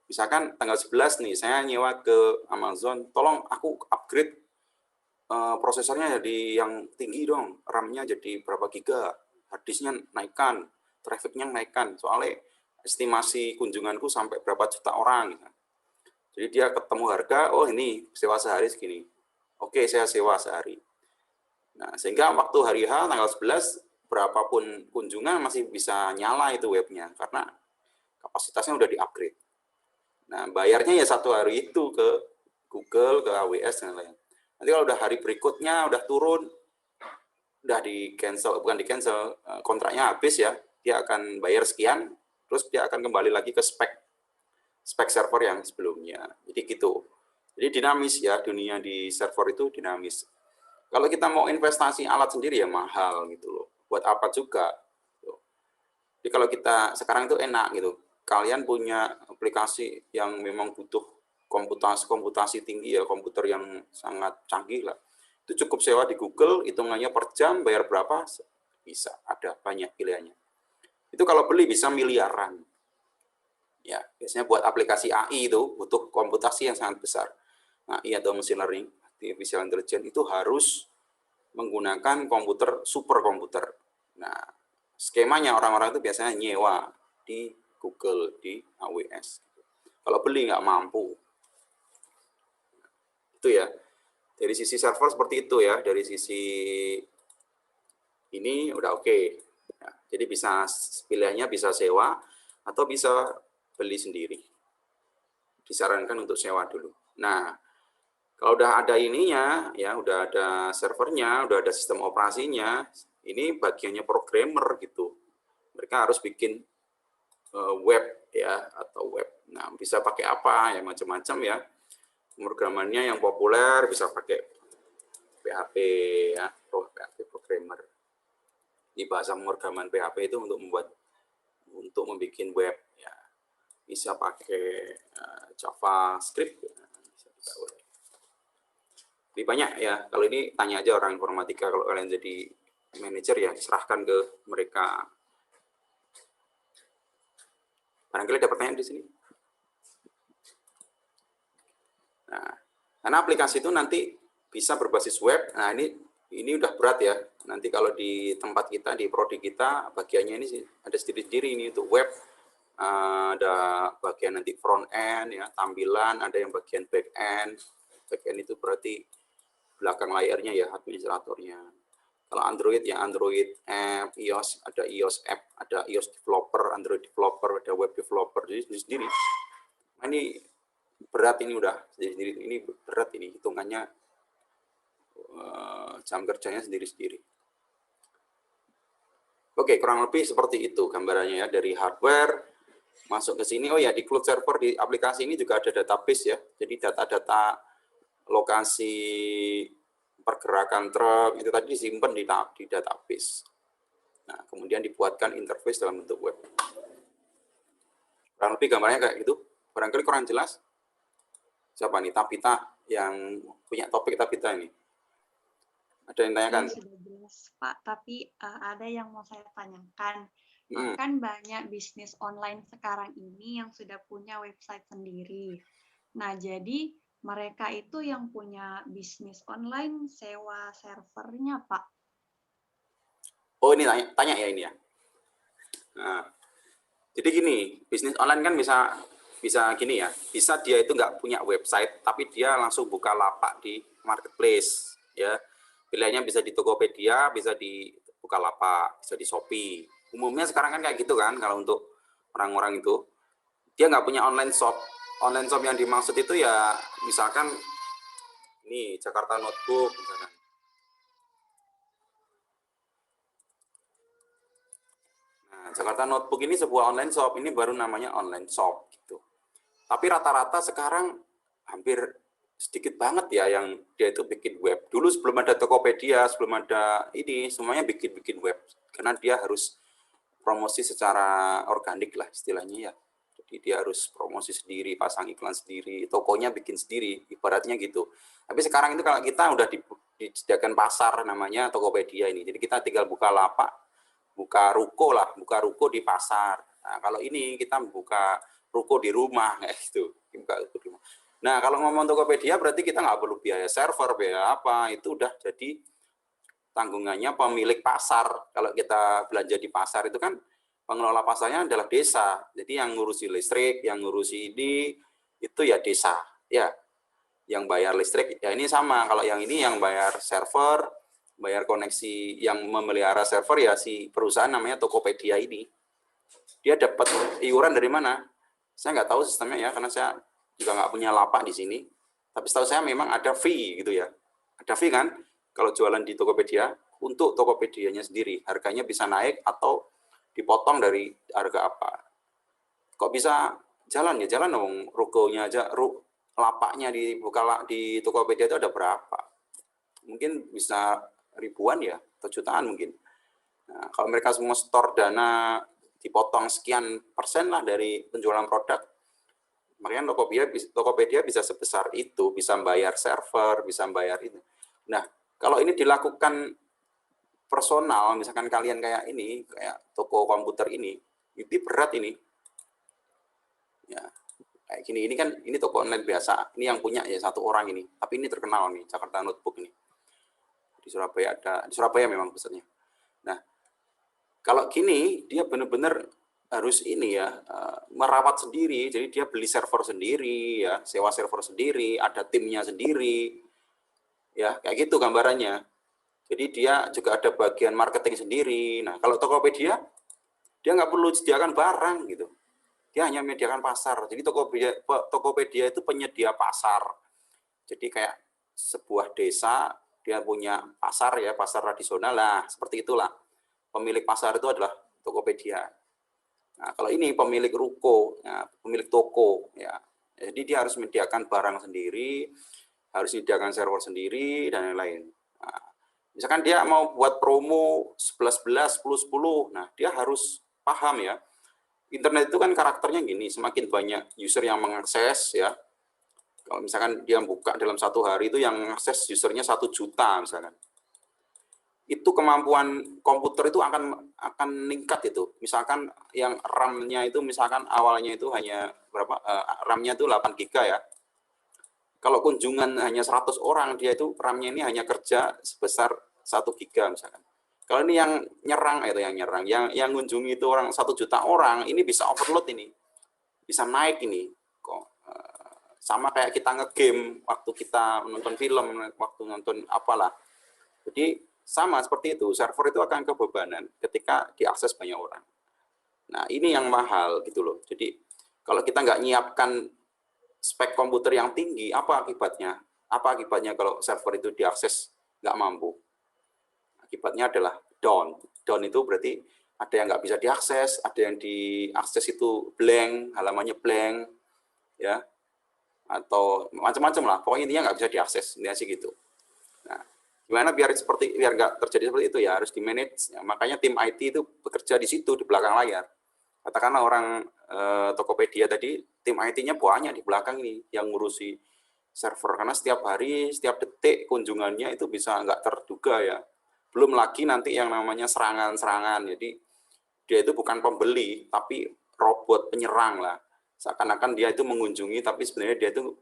Misalkan tanggal 11 nih, saya nyewa ke Amazon, tolong aku upgrade prosesornya jadi yang tinggi dong, RAM-nya jadi berapa giga, hard disk-nya naikkan, traffic-nya naikkan, soalnya estimasi kunjunganku sampai berapa juta orang. Jadi dia ketemu harga, oh ini sewa sehari segini. Oke, saya sewa sehari. Nah, sehingga waktu hari H tanggal 11 berapapun kunjungan masih bisa nyala itu webnya karena kapasitasnya udah di-upgrade. Nah, bayarnya ya satu hari itu ke Google, ke AWS dan lain-lain. Nanti kalau udah hari berikutnya udah turun, udah di-cancel, bukan di-cancel, kontraknya habis ya, dia akan bayar sekian, terus dia akan kembali lagi ke spek server yang sebelumnya. Jadi gitu. Jadi dinamis ya, dunia di server itu dinamis. Kalau kita mau investasi alat sendiri ya mahal gitu loh. Buat apa juga. Jadi kalau kita sekarang itu enak gitu. Kalian punya aplikasi yang memang butuh komputasi tinggi ya, komputer yang sangat canggih lah. Itu cukup sewa di Google, hitungannya per jam, bayar berapa, bisa. Ada banyak pilihannya. Itu kalau beli bisa miliaran. Ya, biasanya buat aplikasi AI itu butuh komputasi yang sangat besar. AI atau machine learning, artificial intelligence itu harus menggunakan komputer superkomputer. Nah, skemanya orang-orang itu biasanya nyewa di Google, di AWS. Kalau beli nggak mampu. Itu ya. Dari sisi server seperti itu ya. Dari sisi ini udah oke. Ya, jadi bisa pilihannya bisa sewa atau bisa beli sendiri. Disarankan untuk sewa dulu. Nah, kalau udah ada ininya, ya udah ada servernya, udah ada sistem operasinya, ini bagiannya programmer gitu. Mereka harus bikin web ya atau web. Nah, bisa pakai apa ya macam-macam ya. Pemrogramannya yang populer bisa pakai PHP ya, PHP programmer. Di bahasa pemrograman PHP itu untuk membuat membuat web ya. Bisa pakai JavaScript ya. Lebih banyak ya. Kalau ini tanya aja orang informatika, kalau kalian jadi manajer ya serahkan ke mereka. Barangkali ada pertanyaan di sini. Nah, karena aplikasi itu nanti bisa berbasis web. Nah, ini udah berat ya. Nanti kalau di tempat kita, di prodi kita, bagiannya ini sih ada sendiri-sendiri ini untuk web. Ada bagian nanti front end ya, tampilan, ada yang bagian back end. Back end itu berarti belakang layarnya ya, administratornya. Kalau Android ya Android app, iOS ada iOS app, ada iOS developer, Android developer, ada web developer, jadi sendiri. Nah, ini berat, ini udah sendiri-sendiri, ini berat, ini hitungannya jam kerjanya sendiri-sendiri. Oke, kurang lebih seperti itu gambarannya ya, dari hardware masuk ke sini. Oh ya, di cloud server di aplikasi ini juga ada database ya, jadi data-data lokasi pergerakan truk itu tadi disimpan di database. Nah, kemudian dibuatkan interface dalam bentuk web. Kurang lebih gambarnya kayak gitu. Barangkali kurang jelas. Siapa nih? Tabita yang punya topik Tabita ini. Ada yang tanyakan? Sudah jelas, Pak. Tapi ada yang mau saya tanyakan. Kan banyak bisnis online sekarang ini yang sudah punya website sendiri. Nah, jadi mereka itu yang punya bisnis online sewa servernya, Pak. Oh, ini tanya ya ini ya. Nah, jadi gini, bisnis online kan bisa gini ya, bisa dia itu nggak punya website, tapi dia langsung buka lapak di marketplace, ya. Pilihannya bisa di Tokopedia, bisa di Bukalapak, bisa di Shopee. Umumnya sekarang kan kayak gitu kan, kalau untuk orang-orang itu, dia nggak punya online shop. Online shop yang dimaksud itu ya, misalkan ini Jakarta Notebook, misalkan. Nah, Jakarta Notebook ini sebuah online shop, ini baru namanya online shop gitu. Tapi rata-rata sekarang hampir sedikit banget ya yang dia itu bikin web. Dulu sebelum ada Tokopedia, sebelum ada ini, semuanya bikin web. Karena dia harus promosi secara organik lah istilahnya ya. Jadi dia harus promosi sendiri, pasang iklan sendiri, tokonya bikin sendiri, ibaratnya gitu. Tapi sekarang itu kalau kita udah disediakan pasar namanya Tokopedia ini. Jadi kita tinggal buka lapak, buka ruko di pasar. Nah, kalau ini kita buka ruko di rumah kayak gitu. Nah, kalau ngomong Tokopedia berarti kita nggak perlu biaya server, biaya apa, itu udah jadi tanggungannya pemilik pasar. Kalau kita belanja di pasar itu kan pengelola pasarnya adalah desa. Jadi yang ngurusi listrik, yang ngurusi ini itu ya desa. Ya, yang bayar listrik ya ini sama. Kalau yang ini yang bayar server, bayar koneksi, yang memelihara server ya si perusahaan namanya Tokopedia ini. Dia dapat iuran dari mana? Saya nggak tahu sistemnya ya, karena saya juga nggak punya lapak di sini. Tapi setahu saya memang ada fee gitu ya. Ada fee kan? Kalau jualan di Tokopedia, untuk Tokopedia-nya sendiri. Harganya bisa naik atau dipotong dari harga apa. Kok bisa jalan ya? Jalan dong, rukonya aja, lapaknya di Tokopedia itu ada berapa? Mungkin bisa ribuan ya, atau jutaan mungkin. Nah, kalau mereka semua store dana dipotong sekian persen lah dari penjualan produk, makanya Tokopedia bisa sebesar itu, bisa bayar server, bisa bayar itu. Nah, kalau ini dilakukan personal, misalkan kalian kayak ini, kayak toko komputer ini berat ini. Ya, kayak gini. Ini kan ini toko online biasa. Ini yang punya ya satu orang ini. Tapi ini terkenal nih, Jakarta Notebook ini. Di Surabaya ada, di Surabaya memang pusatnya. Nah, kalau gini dia benar-benar harus ini ya merawat sendiri. Jadi dia beli server sendiri ya, sewa server sendiri, ada timnya sendiri. Ya, kayak gitu gambarannya. Jadi dia juga ada bagian marketing sendiri. Nah, kalau Tokopedia dia nggak perlu sediakan barang gitu. Dia hanya menyediakan pasar. Jadi Tokopedia itu penyedia pasar. Jadi kayak sebuah desa dia punya pasar ya, pasar tradisional lah, seperti itulah. Pemilik pasar itu adalah Tokopedia. Nah, kalau ini pemilik ruko, ya, pemilik toko, ya, jadi dia harus menyediakan barang sendiri, harus menyediakan server sendiri dan lain-lain. Nah, misalkan dia mau buat promo 11-11, 10-10, nah dia harus paham ya. Internet itu kan karakternya gini, semakin banyak user yang mengakses ya. Kalau misalkan dia buka dalam satu hari itu yang mengakses usernya 1 juta misalkan, itu kemampuan komputer itu akan meningkat itu. Misalkan yang RAM-nya itu misalkan awalnya itu hanya berapa, RAM-nya itu 8 GB ya. Kalau kunjungan hanya 100 orang, dia itu RAM-nya ini hanya kerja sebesar 1 GB misalkan. Kalau ini yang nyerang itu yang kunjungi itu orang 1 juta orang, ini bisa overload ini. Bisa naik ini. Kok sama kayak kita ngegame waktu kita nonton film, waktu nonton apalah. Jadi sama seperti itu, server itu akan kebebanan ketika diakses banyak orang. Nah, ini yang mahal gitu loh. Jadi kalau kita nggak nyiapkan spek komputer yang tinggi, apa akibatnya? Apa akibatnya kalau server itu diakses nggak mampu? Akibatnya adalah down. Down itu berarti ada yang nggak bisa diakses, ada yang diakses itu blank, halamannya blank, ya, atau macam-macam lah. Pokoknya intinya nggak bisa diakses, intinya sih gitu. Nah, gimana biar nggak terjadi seperti itu ya harus di manage. Ya, makanya tim IT itu bekerja di situ di belakang layar. Katakanlah orang Tokopedia tadi, tim IT-nya banyak di belakang ini yang ngurusi server karena setiap hari, setiap detik kunjungannya itu bisa nggak terduga ya. Belum lagi nanti yang namanya serangan-serangan. Jadi dia itu bukan pembeli tapi robot penyerang lah. Seakan-akan dia itu mengunjungi tapi sebenarnya dia itu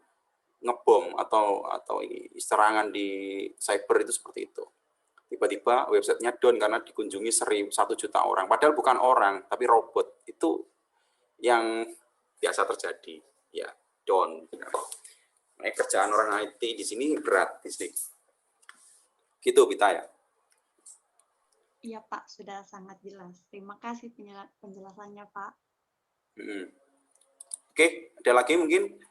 ngebom atau ini serangan di cyber itu seperti itu. Tiba-tiba websitenya down karena dikunjungi 1 juta orang. Padahal bukan orang, tapi robot. Itu yang biasa terjadi. Ya, down. Nah, kerjaan orang IT di sini berat di sini. Gitu, Pita ya. Iya Pak, sudah sangat jelas. Terima kasih penjelasannya Pak. Oke, ada lagi mungkin?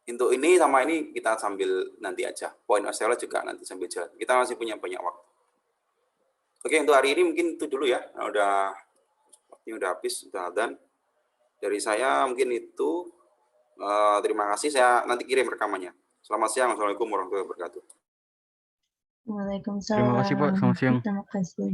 Untuk ini sama ini kita sambil nanti aja. Point of sale juga nanti sambil jalan. Kita masih punya banyak waktu. Oke, untuk hari ini mungkin itu dulu ya. Nah, ini udah habis, udah dan dari saya mungkin itu. Terima kasih. Saya nanti kirim rekamannya. Selamat siang. Assalamualaikum warahmatullahi wabarakatuh. Terima kasih Pak, selamat siang. Terima kasih.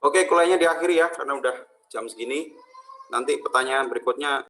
Oke, kuliahnya diakhiri ya, karena udah jam segini. Nanti pertanyaan berikutnya